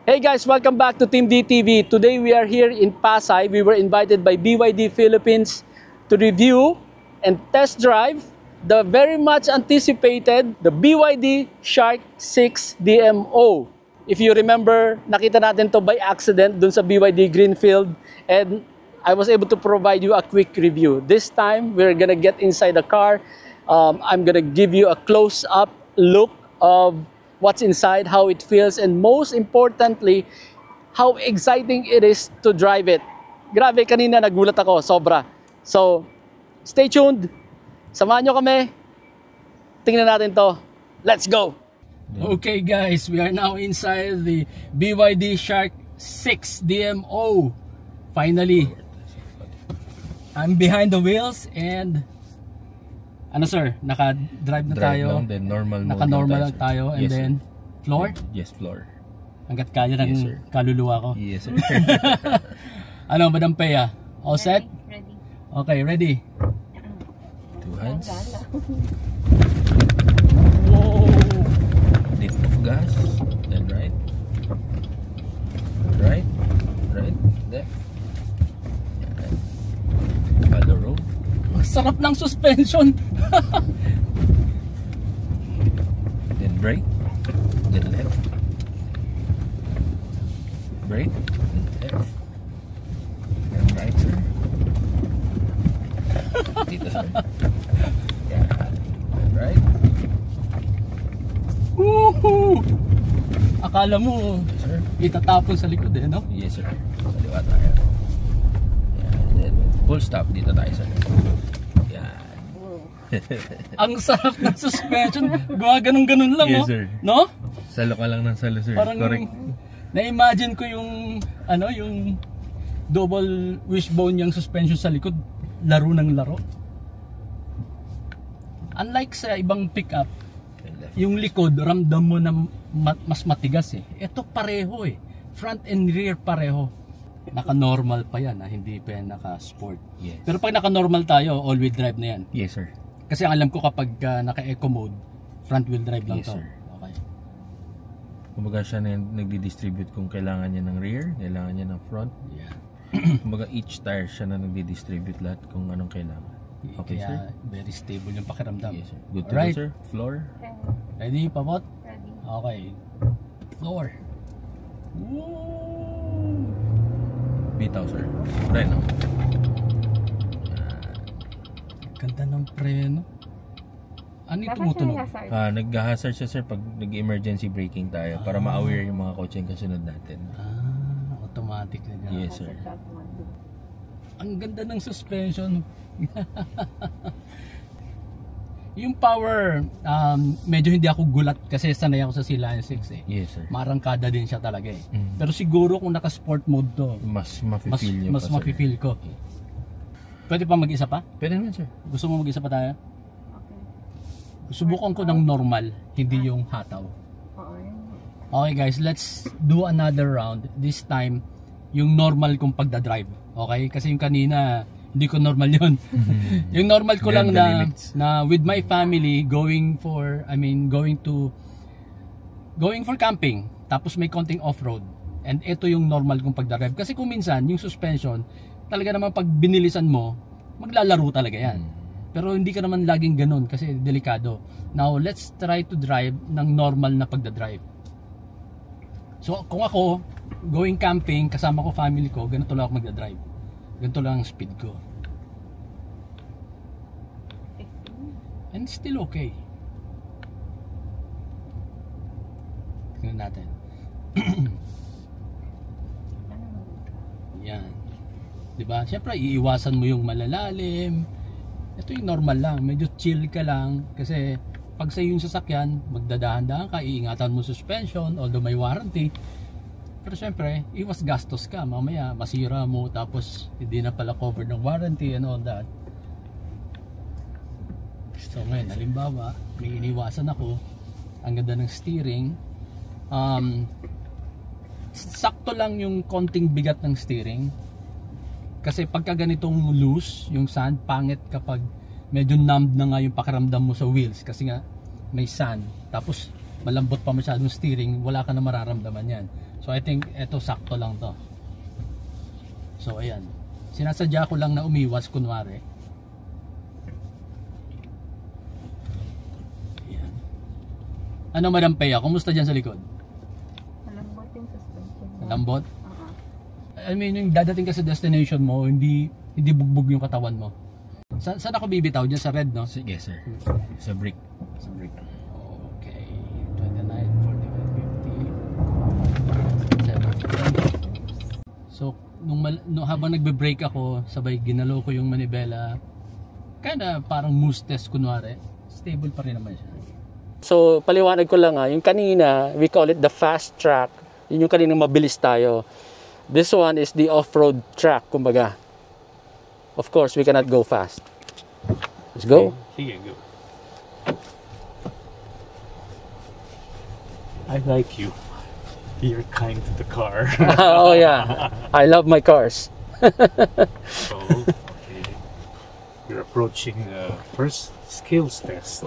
Hey guys, welcome back to Team DTV. Today we are here in Pasay. We were invited by BYD Philippines to review and test drive the very much anticipated the BYD Shark 6 DMO. If you remember, nakita natin to by accident dun sa BYD Greenfield and I was able to provide you a quick review. This time, we're gonna get inside the car. I'm gonna give you a close-up look of what's inside, how it feels, and most importantly, how exciting it is to drive it. Grabe, kanina nagulat ako, sobra. So, stay tuned. Samahan nyo kami. Tingnan natin to. Let's go! Okay guys, we are now inside the BYD Shark 6 DMO. Finally, I'm behind the wheels and ano sir, naka-drive na tayo. Lang, then normal naka-normal lang tayo and yes, then floor? Yes, floor. Hanggat kaya ng yes, kaluluwa ko. Yes, sir. Ano, Madam Pea? All set? Ready. Okay, ready? Two hands. Whoa! Lift of gas. Then right. Right. Right. Left. Follow road. Sarap ng suspension. Then brake. Then left. Brake. Then left. Then right, sir. Dito, sir. Yeah. Then right. Woohoo! Akala mo Yes, sir. itatapon sa likod eh, no? Yes, sir. Kaliwa tayo. Yeah. Then full stop. Dito tayo, sir. Ang sarap ng suspension. Gawa-ganun-ganun lang, Yes, oh. sir. No? Salo ka lang ng salo, sir. Parang correct. na-imagine ko yung ano, yung double wishbone yung suspension sa likod, laro ng laro. Unlike sa ibang pickup, yung likod ramdam mo na mas matigas eh. Ito pareho eh. Front and rear pareho. Naka-normal pa yan, hindi pa yan naka-sport. Yes. Pero pag naka-normal tayo, all-wheel drive na yan. Yes, sir. Kasi ang alam ko kapag naka-eco mode, front wheel drive lang Yes, to. sir. Okay. Kumbaga siya na nagdi-distribute kung kailangan niya ng rear, kailangan niya ng front. Yeah. Kumbaga each tire siya na nagdi-distribute lahat kung anong kailangan. Okay, Kaya sir? very stable yung pakiramdam. Yes, sir. Good to Alright. go, sir. Floor. Ready, pabot? Ready. Okay. Floor. Woo! Bitaw, sir. Preno. Ganda ng preno. Ano yung tumutunog? Nag-hazard siya, sir, pag nag-emergency braking tayo para ma-aware yung mga kotse yung kasunod natin. Automatic na yan. Yes, sir. Ang ganda ng suspension. Yung power, medyo hindi ako gulat kasi sanay ako sa C-Line 6 eh. Yes, sir. Marangkada din siya talaga eh. Pero siguro kung naka-sport mode to, Mas mafe-feel niyo mas pa, sir. mafe-feel ko. Pwede pa mag-isa pa? Pwede naman, sir. Gusto mo mag-isa pa tayo? Okay. Subukan ko ng normal, hindi yung hataw. Okay guys, let's do another round. This time, yung normal kong pagdadrive. Okay? Kasi yung kanina, hindi ko normal yun. Yung normal ko lang na with my family going for camping. Tapos may konting off-road. And ito yung normal kong pagdadrive. Kasi kung minsan, yung suspension, talaga naman pag binilisan mo, maglalaro talaga yan. Pero hindi ka naman laging ganun kasi delikado. Now, let's try to drive ng normal na pagdadrive. So, kung ako, going camping, kasama ko family ko, ganito lang ako magdadrive. Ganito lang ang speed ko. And still okay. Tingnan natin. Yan. Diba? Siyempre, iiwasan mo yung malalalim. Ito yung normal lang. Medyo chill ka lang. Kasi pag sa yung sasakyan, magdadahan-dahan ka, iingatan mo suspension, although may warranty. Pero siyempre, iwas gastos ka. Mamaya, masira mo, tapos hindi na pala covered ng warranty and all that. So ngayon, halimbawa, may iniwasan ako. Ang ganda ng steering. Sakto lang yung konting bigat ng steering. Kasi pagka ganitong loose, yung sand, pangit kapag medyo numbed na nga yung pakiramdam mo sa wheels. Kasi nga, may sand. Tapos, malambot pa masyadong steering, wala ka na mararamdaman yan. So I think eto sakto lang to. So ayan. Sinasadya ko lang na umiwas kunwari. Ayan. Ano Madam Pea, kumusta dyan sa likod? Malambot yung suspension. Lambot? I mean, yung dadating ka sa destination mo, hindi bugbog yung katawan mo. Saan ako bibitaw? Dyan sa red, no? Sige, sir. Sa brick. Sa brick. Okay. 29, 45, 50. So, nung habang nagbe-brake ako, sabay ginalo ko yung manibela. Kinda parang moose test kunwari. Stable pa rin naman siya. So, paliwanag ko lang yung kanina, we call it the fast track. Yun yung kanina mabilis tayo. This one is the off-road track, kumbaga. Of course, we cannot go fast. Let's go. Here you go. I like you. You're kind to the car. Oh yeah, I love my cars. So, okay. You're approaching the first skills test.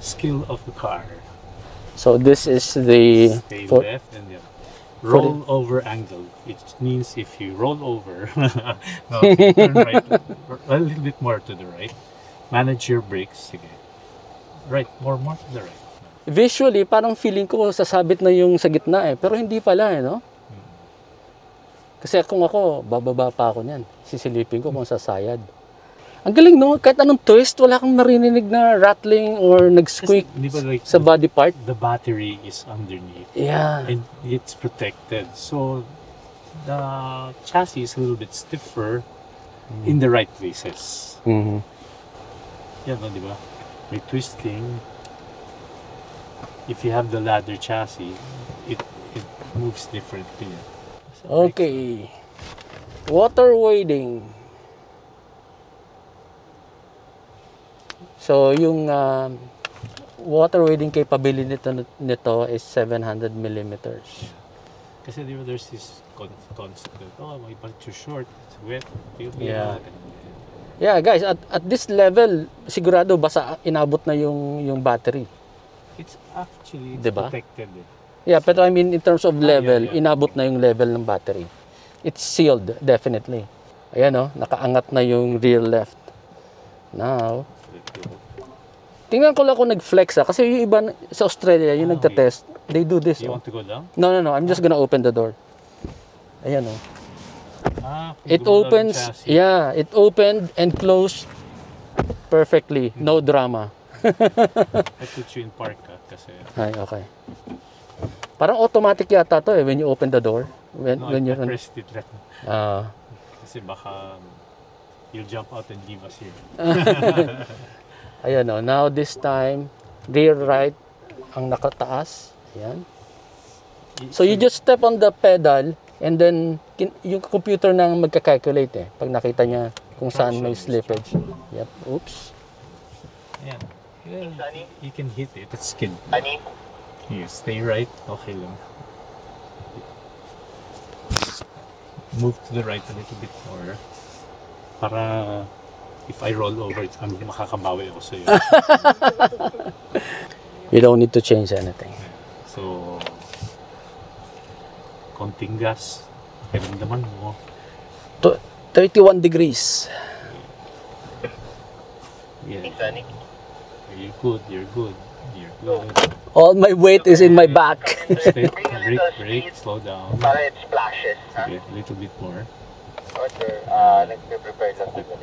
Skill of the car. So this is the Stay left and then roll over angle. It means if you roll over, no, if you turn right, a little bit more to the right. Manage your brakes again. Right, more to the right. Visually, parang feeling ko sasabit na yung sa gitna pero hindi pala no? Kasi kung ako, bababa pa ako niyan. Sisilipin ko kung sasayad. Ang galing no, kahit anong twist, wala kang narinig na rattling or nag-squeak Like sa body part. The battery is underneath. Yeah. And it's protected. So the chassis is a little bit stiffer in the right places. Mm-hmm. Yan, no, di ba? May twisting. If you have the ladder chassis, it moves differently. Okay. Water wading. So, yung water wading capability nito is 700 millimeters. Kasi di ba there's this concept that, may part too short, it's wet. Yeah. Yeah, guys, at this level, sigurado basa inabot na yung battery. It's actually Diba? protected. Yeah, pero I mean in terms of level, yeah. inabot na yung level ng battery. It's sealed, definitely. Ayan nakaangat na yung rear left. Now, tingnan ko lang kung nag-flex kasi yung iba sa Australia, yung nagtatest, they do this. You want to go down? No, I'm just gonna open the door. Ayan It opens, it opened and closed perfectly. No drama. I put you in park kasi. Ay, okay. Parang automatic yata to when you open the door. When I you're pressed it lang. Kasi baka you'll jump out and leave us here. Ayan now this time, rear right ang nakataas. Ayan. So you just step on the pedal and then yung computer nang magka-calculate pag nakita niya kung saan may slippage. Yep. Oops. Ayan. You can hit it. It's skid. You stay right. Okay lang. Move to the right a little bit more. Para if I roll over, makakabawi ako sa'yo. You don't need to change anything. So, konting gas. Pakiramdaman mo. 31 degrees. Yeah. You're good. You're good. You're good. All my weight is in my back. Stay. Brake. Slow down. Para it splashes. Okay, a little bit more. Order, nagpe-prepare lang sila.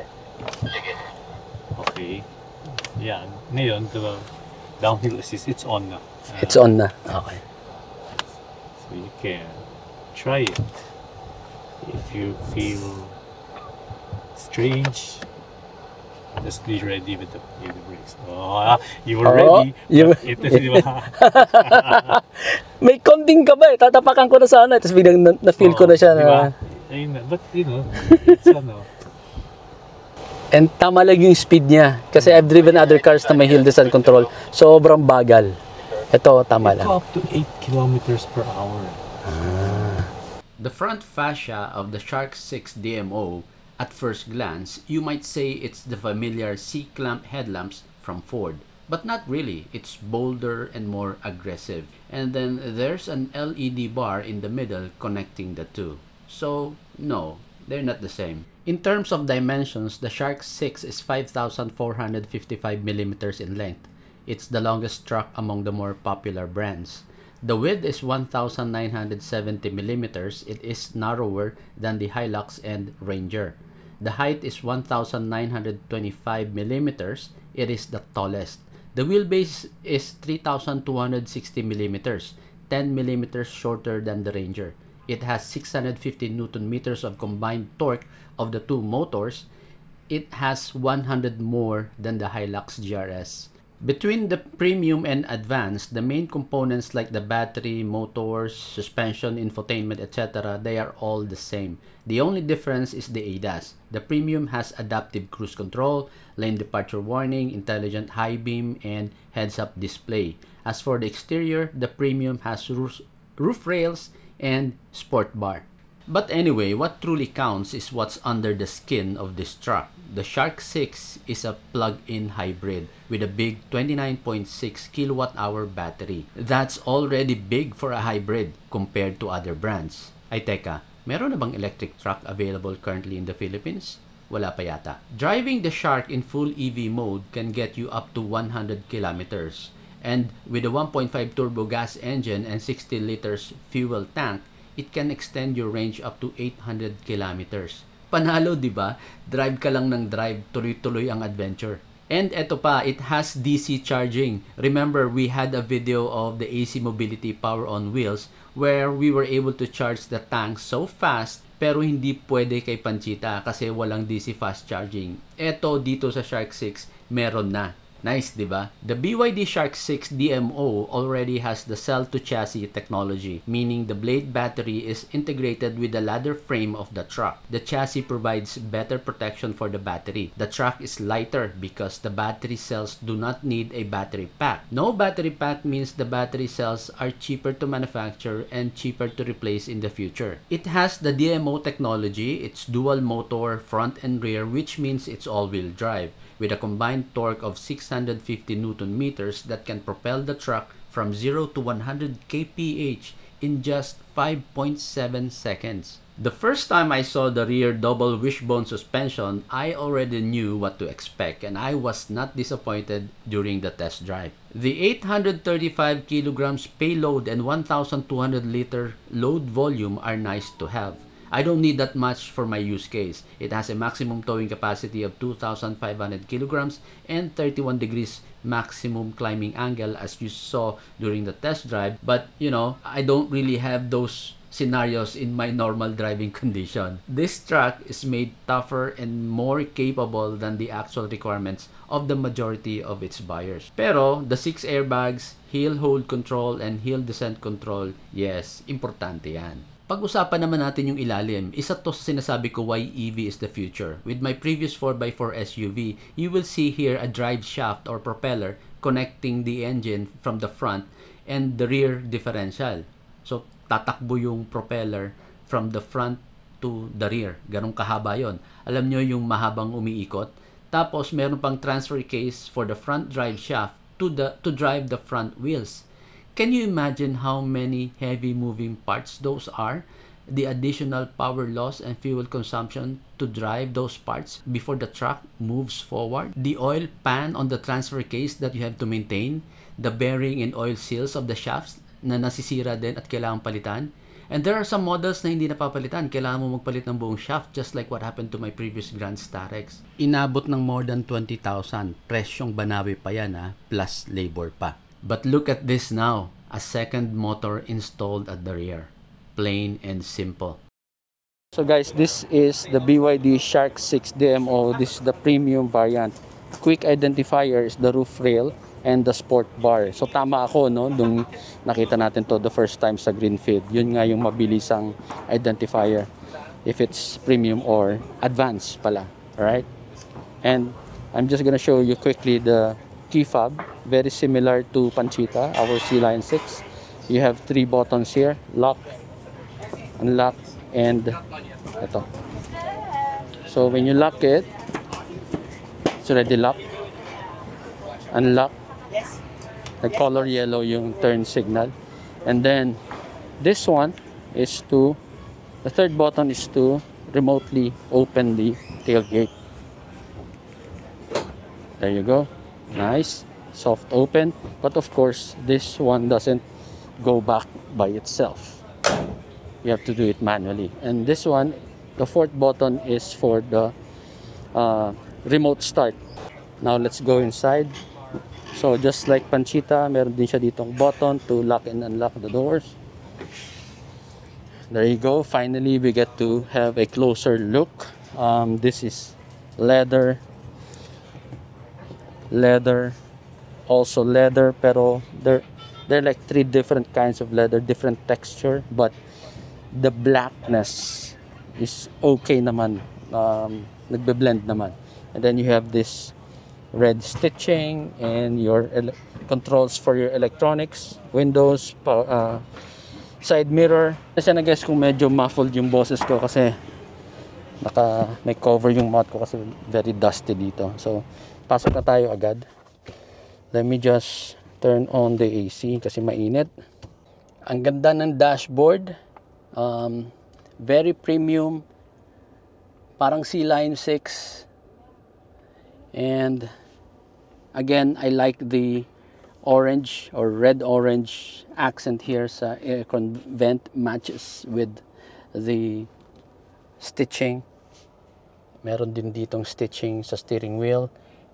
Sige. Okay. Yeah. Ngayon, the downhill assist, it's on na. It's on na. Okay. So you can try it. If you feel strange, just be ready with the brakes. Oh, you were ready. Ito di ba? May konting ka ba tatapakan ko na sana tapos biglang na-feel ko na siya diba? But it's And tama lang yung speed niya kasi I've driven other cars na may hill descent control. Sobrang bagal. Ito tama lang. Up to 8 kilometers per hour. The front fascia of the Shark 6 DMO, at first glance, you might say it's the familiar C-clamp headlamps from Ford. But not really, it's bolder and more aggressive. And then there's an LED bar in the middle connecting the two. So no, they're not the same. In terms of dimensions, the Shark 6 is 5,455 millimeters in length. It's the longest truck among the more popular brands. The width is 1,970 millimeters. It is narrower than the Hilux and Ranger. The height is 1,925 millimeters. It is the tallest. The wheelbase is 3,260 millimeters, 10 millimeters shorter than the Ranger. It has 650 Newton meters of combined torque of the two motors. It has 100 more than the Hilux GRS. Between the premium and advanced, the main components like the battery, motors, suspension, infotainment, etc., they are all the same. The only difference is the ADAS. The premium has adaptive cruise control, lane departure warning, intelligent high beam, and heads-up display. As for the exterior, the premium has roof rails and sport bar. But anyway, what truly counts is what's under the skin of this truck. The Shark 6 is a plug-in hybrid with a big 29.6 kWh battery. That's already big for a hybrid compared to other brands. Ay teka, meron na bang electric truck available currently in the Philippines? Wala pa yata. Driving the Shark in full EV mode can get you up to 100 kilometers. And with a 1.5 turbo gas engine and 60 liters fuel tank, it can extend your range up to 800 kilometers. Panalo, di ba? Drive ka lang ng drive, tuloy-tuloy ang adventure. And eto pa, it has DC charging. Remember, we had a video of the AC Mobility Power on Wheels where we were able to charge the tank so fast pero hindi pwede kay Panchita kasi walang DC fast charging. Eto dito sa Shark 6, meron na. Nice, di ba? The BYD Shark 6 DMO already has the cell-to-chassis technology, meaning the blade battery is integrated with the ladder frame of the truck. The chassis provides better protection for the battery. The truck is lighter because the battery cells do not need a battery pack. No battery pack means the battery cells are cheaper to manufacture and cheaper to replace in the future. It has the DMO technology. It's dual motor, front and rear, which means it's all-wheel drive, with a combined torque of 650 Newton meters that can propel the truck from 0 to 100 kph in just 5.7 seconds. The first time I saw the rear double wishbone suspension, I already knew what to expect and I was not disappointed during the test drive. The 835 kilograms payload and 1,200 liter load volume are nice to have. I don't need that much for my use case. It has a maximum towing capacity of 2,500 kilograms and 31 degrees maximum climbing angle as you saw during the test drive. But you know, I don't really have those scenarios in my normal driving condition. This truck is made tougher and more capable than the actual requirements of the majority of its buyers. Pero the 6 airbags, hill hold control, and hill descent control, yes, importante yan. Pag-usapan naman natin yung ilalim, isa to sa sinasabi ko why EV is the future. With my previous 4x4 SUV, you will see here a drive shaft or propeller connecting the engine from the front and the rear differential. So, tatakbo yung propeller from the front to the rear. Ganong kahaba yon. Alam nyo yung mahabang umiikot. Tapos, meron pang transfer case for the front drive shaft to drive the front wheels. Can you imagine how many heavy moving parts those are? The additional power loss and fuel consumption to drive those parts before the truck moves forward. The oil pan on the transfer case that you have to maintain. The bearing and oil seals of the shafts na nasisira din at kailangan palitan. And there are some models na hindi napapalitan. Kailangan mo magpalit ng buong shaft just like what happened to my previous Grand Starex. Inabot ng more than 20,000. Presyong Banawi pa yan plus labor pa. But look at this now, a second motor installed at the rear. Plain and simple. So guys, this is the BYD Shark 6 DMO. This is the premium variant. Quick identifier is the roof rail and the sport bar. So tama ako, no? Nung nakita natin to the first time sa Greenfield. Yun nga yung mabilisang identifier if it's premium or advanced pala. Alright? And I'm just gonna show you quickly the key fob, very similar to Panchita, our Sea Lion 6. You have 3 buttons here, lock, unlock, and ito. So when you lock it, it's already locked, unlock, Nag-color yellow yung turn signal. And then, this one is to, the third button is to remotely open the tailgate. There you go. Nice. Soft open. But of course, this one doesn't go back by itself. You have to do it manually. And this one, the fourth button is for the remote start. Now let's go inside. So just like Panchita, meron din siya ditong button to lock and unlock the doors. There you go. Finally, we get to have a closer look. This is leather, also leather, pero they're like three different kinds of leather, different texture, but the blackness is okay naman. Nagbe-blend naman. And then you have this red stitching and your controls for your electronics, windows, side mirror. Kasi na-guess kung medyo muffled yung boses ko kasi may cover yung mouth ko kasi very dusty dito. So pasok na tayo agad. Let me just turn on the AC kasi mainit. Ang ganda ng dashboard. Very premium. Parang C-Line 6. And again, I like the orange or red-orange accent here sa aircon vent, matches with the stitching. Meron din ditong stitching sa steering wheel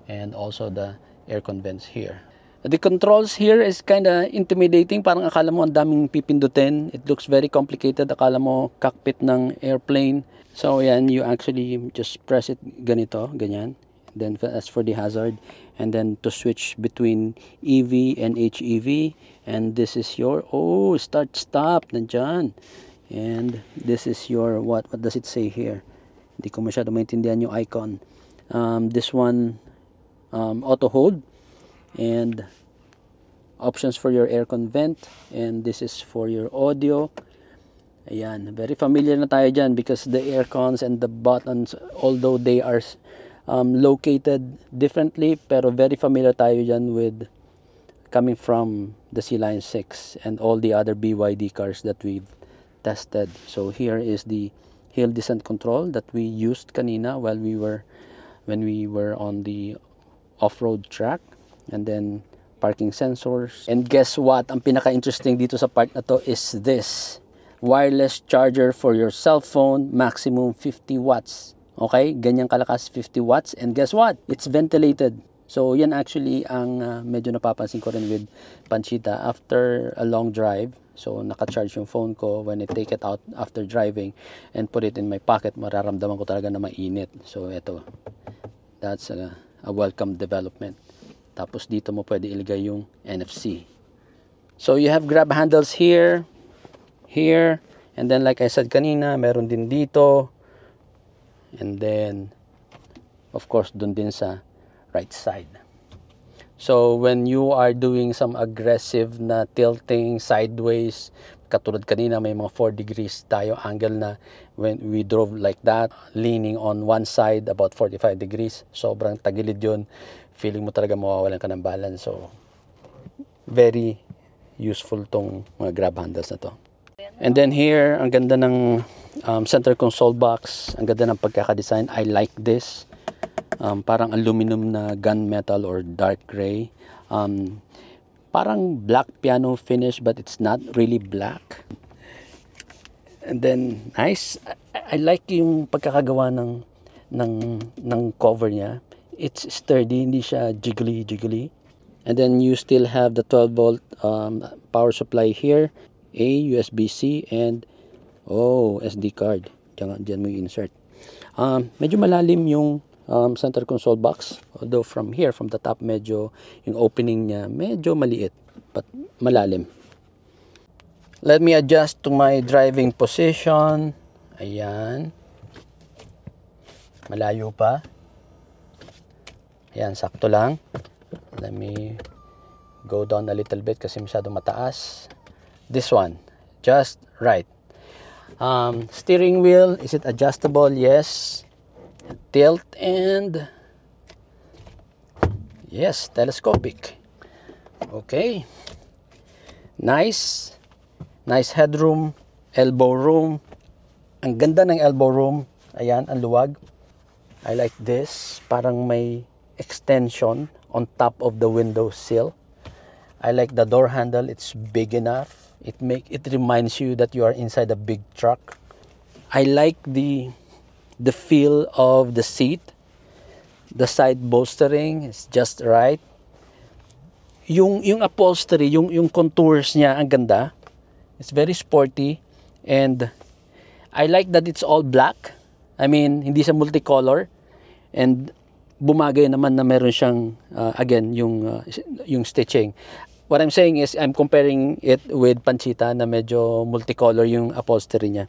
and also the aircon vents here. The controls here is kind of intimidating. Parang akala mo ang daming pipindutin. It looks very complicated. Akala mo cockpit ng airplane. So yan, you actually just press it ganito, ganyan. Then as for the hazard, and then to switch between EV and HEV, and this is your start stop nandyan, and this is your what does it say here? Hindi ko masyado maintindihan yung icon. This one auto hold, and options for your aircon vent, and this is for your audio. Ayan, very familiar na tayo dyan because the aircons and the buttons, although they are located differently, pero very familiar tayo dyan with coming from the C-Line 6 and all the other BYD cars that we've tested. So here is the hill descent control that we used kanina when we were on the off-road track, and then parking sensors. And guess what? Ang pinaka-interesting dito sa part na to is this wireless charger for your cell phone, maximum 50 watts. Okay, ganyan kalakas, 50 watts. And guess what? It's ventilated. So yan actually ang medyo napapansin ko rin with Panchita after a long drive. So naka-charge yung phone ko. When I take it out after driving and put it in my pocket, mararamdaman ko talaga na mainit. So eto, that's a welcome development. Tapos dito mo pwede ilagay yung NFC. So you have grab handles here, and then like I said kanina, meron din dito, and then of course dun din sa right side. So when you are doing some aggressive na tilting sideways, katulad kanina may mga 4 degrees tayo angle na when we drove like that, leaning on one side about 45 degrees, sobrang tagilid yun, feeling mo talaga mawawalan ka ng balance. So very useful tong mga grab handles na to. And then here, ang ganda ng center console box. Ang ganda ng pagkakadesign. I like this. Parang aluminum na gunmetal or dark gray. Parang black piano finish, but it's not really black. And then, nice. I like yung pagkakagawa ng cover niya. It's sturdy, hindi siya jiggly. And then you still have the 12-volt power supply here. A USB-C and SD card. Diyan mo i-insert. Medyo malalim yung center console box, although from here, from the top, medyo yung opening niya medyo maliit but malalim. Let me adjust to my driving position. Ayan, malayo pa. Ayan, sakto lang. Let me go down a little bit kasi masyado mataas. This one, just right. Steering wheel, is it adjustable? Yes. Tilt and yes, telescopic. Okay. Nice. Nice headroom, elbow room. Ang ganda ng elbow room. Ayan, ang luwag. I like this. Parang may extension on top of the window sill. I like the door handle. It's big enough. It reminds you that you are inside a big truck. I like the feel of the seat. The side bolstering is just right. Yung upholstery, yung contours niya, ang ganda. It's very sporty, and I like that it's all black. I mean, hindi siya multicolor, and bumagay naman na meron siyang again yung stitching. What I'm saying is I'm comparing it with Panchita na medyo multicolor yung upholstery niya.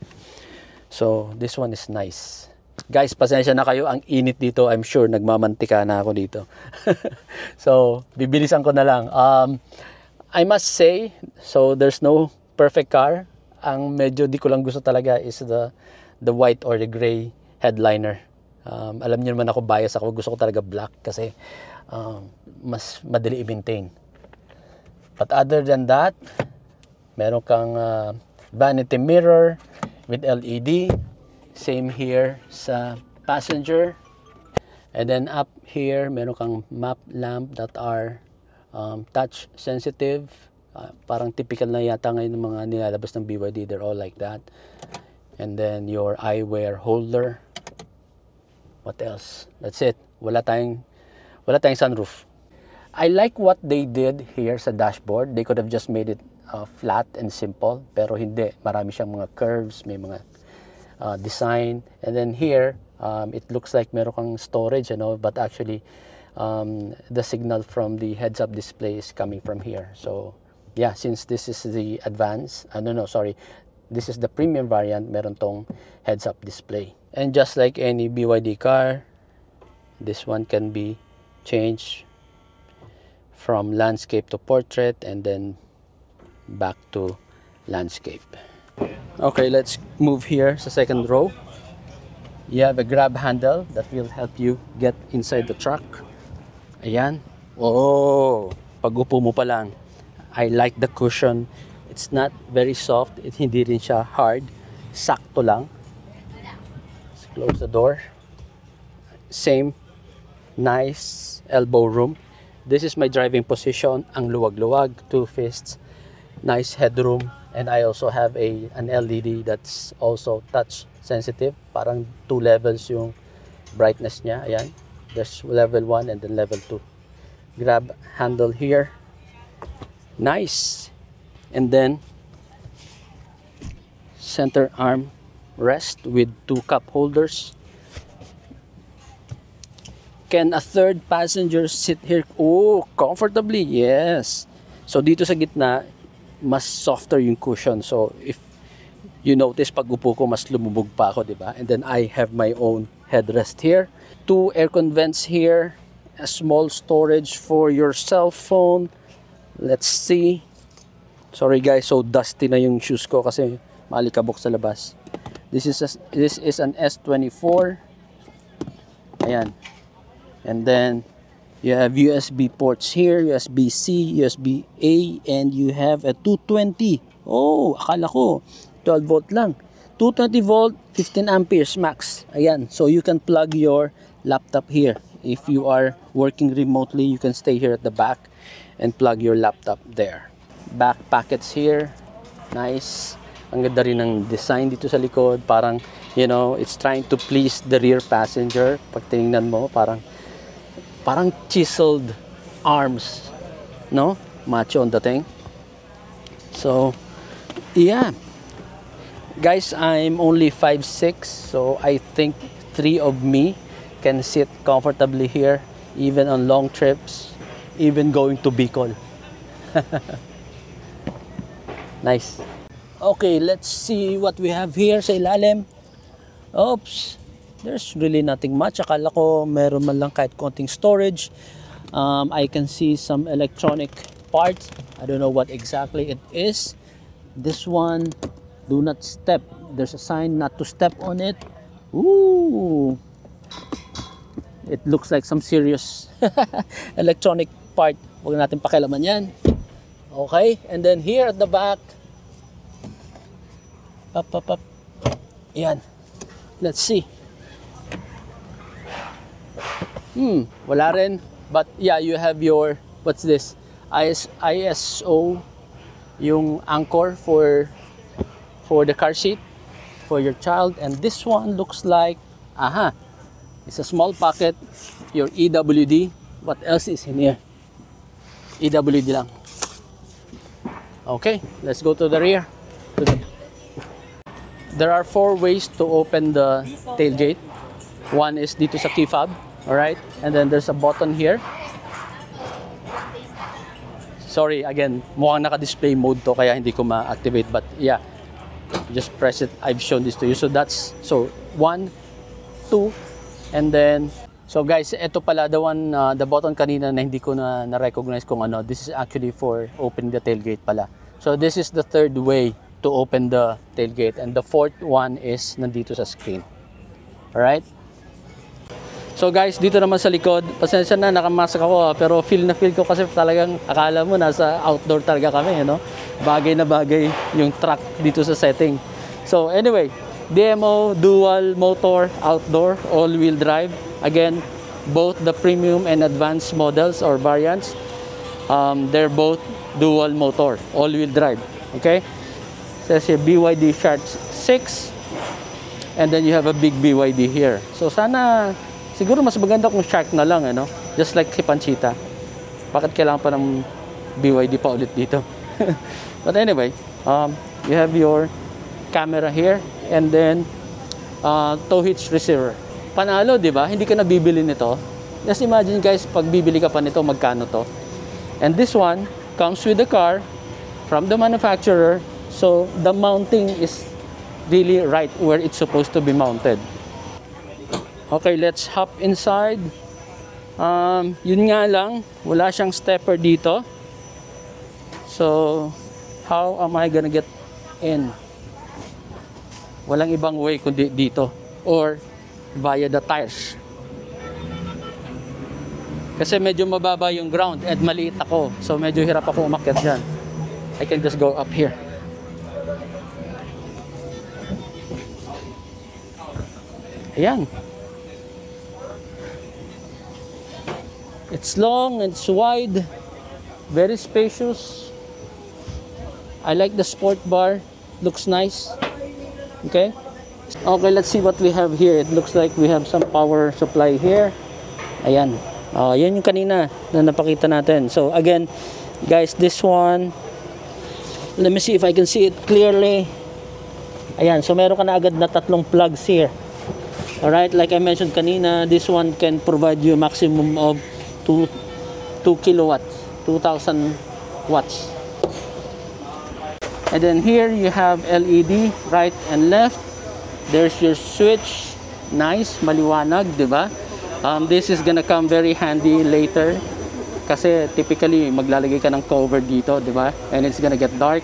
So this one is nice. Guys, pasensya na kayo, ang init dito. I'm sure nagmamantika na ako dito. So bibilisan ko na lang. I must say, so there's no perfect car. Ang medyo di ko lang gusto talaga is the white or the gray headliner. Alam niyo naman ako, bias ako. Gusto ko talaga black kasi mas madali i-maintain. But other than that, meron kang vanity mirror with LED. Same here sa passenger. And then up here, meron kang map lamp that are touch sensitive. Parang typical na yata ngayon ng mga nilalabas ng BYD. They're all like that. And then your eyewear holder. What else? That's it. Wala tayong sunroof. I like what they did here sa dashboard. They could have just made it flat and simple. Pero hindi. Marami siyang mga curves. May mga design. And then here, it looks like meron kang storage, but actually, the signal from the heads-up display is coming from here. So, yeah, since this is the advanced, this is the premium variant, meron tong heads-up display. And just like any BYD car, this one can be changed from landscape to portrait and then back to landscape. Okay, let's move here sa second row. You have a grab handle that will help you get inside the truck. Ayan. Oh, pag upo mo pa lang. I like the cushion. It's not very soft. Hindi rin siya hard. Sakto lang. Let's close the door. Same. Nice elbow room. This is my driving position. Ang luwag-luwag. 2 fists. Nice headroom. And I also have an LED that's also touch sensitive. Parang 2 levels yung brightness niya. Ayan. There's level 1 and then level 2. Grab handle here. Nice. And then center arm rest with 2 cup holders. Can a third passenger sit here? Oh, comfortably. Yes. So dito sa gitna, mas softer yung cushion. So if you notice, pag upo ko, mas lumubog pa ako, diba? And then I have my own headrest here. 2 aircon vents here. A small storage for your cell phone. Let's see. Sorry guys, so dusty na yung shoes ko kasi malikabok sa labas. This is an S24. Ayan. And then you have USB ports here, USB-C, USB-A, and you have a 220. Oh, akala ko 12 volt lang. 220 volt, 15 amperes max. Ayan, so you can plug your laptop here. If you are working remotely, you can stay here at the back and plug your laptop there. Back pockets here. Nice. Ang ganda rin ng design dito sa likod. Parang, it's trying to please the rear passenger. Pag tinignan mo, parang chiseled arms, no? Macho on the thing. So, yeah. Guys, I'm only 5'6", so I think 3 of me can sit comfortably here, even on long trips, even going to Bicol. Nice. Okay, let's see what we have here sa ilalim. Oops, there's really nothing much. Akala ko meron man lang kahit konting storage. I can see some electronic parts. I don't know what exactly it is. This one, do not step. There's a sign not to step on it. Ooh, it looks like some serious electronic part Huwag natin pakialaman yan. Okay, and then here at the back, up. Yan. Let's see. Wala rin. But yeah, you have your, what's this? ISO, yung anchor for the car seat for your child. And this one looks like, it's a small pocket, your EWD. What else is in here? EWD lang. Okay, let's go to the rear. There are 4 ways to open the tailgate. One is dito sa key fob, alright? And then there's a button here. Sorry, again, mukhang naka-display mode to kaya hindi ko ma-activate. But yeah, just press it. I've shown this to you. So that's, 1, 2, and then, so guys, ito pala the one, the button kanina na hindi ko na-recognize kung ano. This is actually for opening the tailgate pala. So this is the 3rd way to open the tailgate, and the 4th one is nandito sa screen. Alright? So guys, dito naman sa likod, pasensya na, nakamask ako, pero feel ko kasi talagang akala mo nasa outdoor talaga kami, no? Bagay na bagay yung truck dito sa setting. So anyway, DMO, dual motor, outdoor, all-wheel drive. Again, both the premium and advanced models or variants, they're both dual motor, all-wheel drive. Okay? Says here BYD Shark 6, and then you have a big BYD here. So sana siguro mas maganda kung Shark na lang, ano? Just like si Panchita. Bakit kailangan pa ng BYD pa ulit dito? But anyway, you have your camera here, and then tow hitch receiver. Panalo, di ba? Hindi ka na bibili nito. Just imagine guys, pag bibili ka pa nito, magkano to? And this one comes with the car from the manufacturer. So the mounting is really right where it's supposed to be mounted. Okay, let's hop inside. Yun nga lang, wala siyang stepper dito. So how am I gonna get in? Walang ibang way kundi dito or via the tires. Kasi medyo mababa yung ground at maliit ako. So medyo hirap ako umakyat dyan. I can just go up here. Ayan. It's long, it's wide, very spacious. I like the sport bar, looks nice. Okay, let's see what we have here. It looks like we have some power supply here. Ayan, yan yung kanina na napakita natin. So again, guys, this one, let me see if I can see it clearly. Ayan, so meron ka na agad na 3 plugs here. Alright, like I mentioned kanina, this one can provide you a maximum of 2 kilowatts, 2,000 watts. And then here you have LED right and left. There's your switch. Nice, maliwanag, di ba? This is gonna come very handy later kasi typically maglalagay ka ng cover dito, di ba? And it's gonna get dark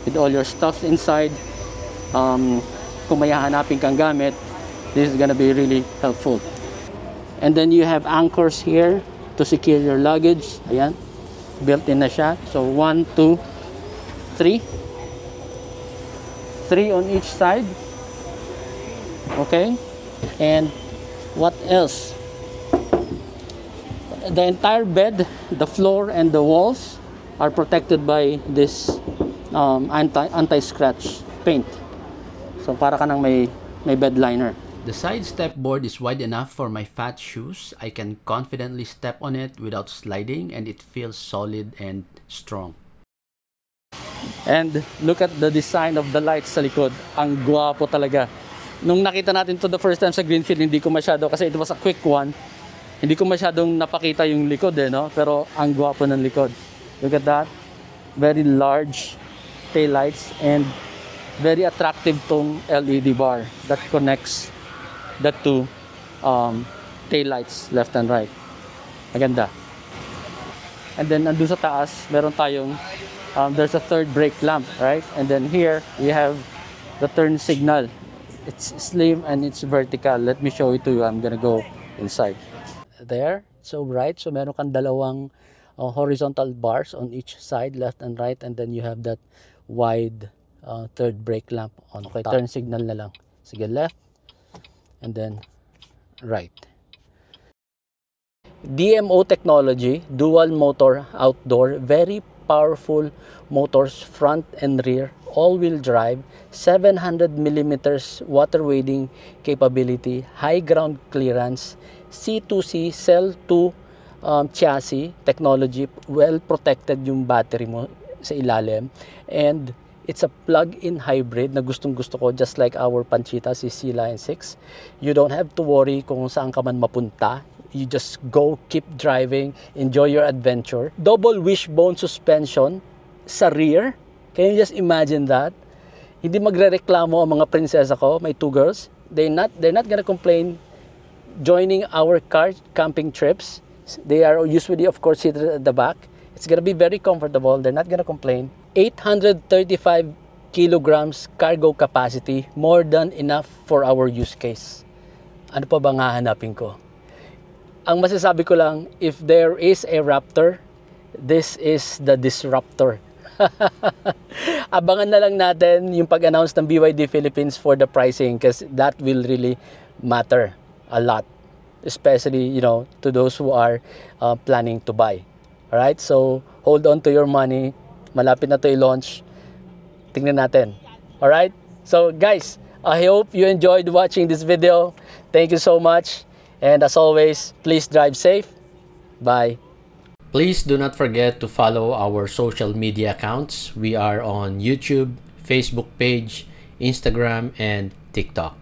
with all your stuff inside. Kung may hahanapin kang gamit, this is gonna be really helpful. And then you have anchors here to secure your luggage. Ayan, built-in na siya. So 1, 2, 3 on each side. Okay, and what else? The entire bed, the floor and the walls are protected by this anti-scratch paint. So para ka nang may bed liner. The side step board is wide enough for my fat shoes. I can confidently step on it without sliding, and it feels solid and strong. And look at the design of the lights sa likod. Ang gwapo talaga. Nung nakita natin to the first time sa Greenfield, hindi ko masyado, kasi it was a quick one, hindi ko masyadong napakita yung likod no? Pero ang gwapo ng likod. Look at that. Very large tail lights and very attractive tong LED bar that connects the 2 tail lights left and right. Maganda. And then nandun sa taas, meron tayong there's a 3rd brake lamp, right? And then here we have the turn signal. It's slim and it's vertical. Let me show it to you. I'm gonna go inside. There, so bright. So meron kang dalawang horizontal bars on each side, left and right, and then you have that wide third brake lamp on. Okay, turn signal na lang. Sige, left and then right. DMO technology, dual motor outdoor, very powerful motors, front and rear, all-wheel drive, 700 millimeters water wading capability, high ground clearance, C2C cell to chassis technology, well protected yung battery mo sa ilalim, and it's a plug-in hybrid na gustong-gusto ko, just like our Panchita CC Line 6. You don't have to worry kung saan ka man mapunta. You just go, keep driving, enjoy your adventure. Double wishbone suspension sa rear. Can you just imagine that? Hindi magrereklamo ang mga prinsesa ko, my 2 girls. They're not gonna complain joining our car camping trips. They are usually, of course, seated at the back. It's gonna be very comfortable. They're not gonna complain. 835 kilograms cargo capacity, more than enough for our use case. Ano pa bang hahanapin ko? Ang masasabi ko lang, if there is a Raptor, this is the disruptor. Abangan na lang natin yung pag-announce ng BYD Philippines for the pricing, because that will really matter a lot, especially, you know, to those who are planning to buy. Alright, so hold on to your money. Malapit na to i-launch. Tingnan natin. Alright, so guys, I hope you enjoyed watching this video. Thank you so much. And as always, please drive safe. Bye. Please do not forget to follow our social media accounts. We are on YouTube, Facebook page, Instagram, and TikTok.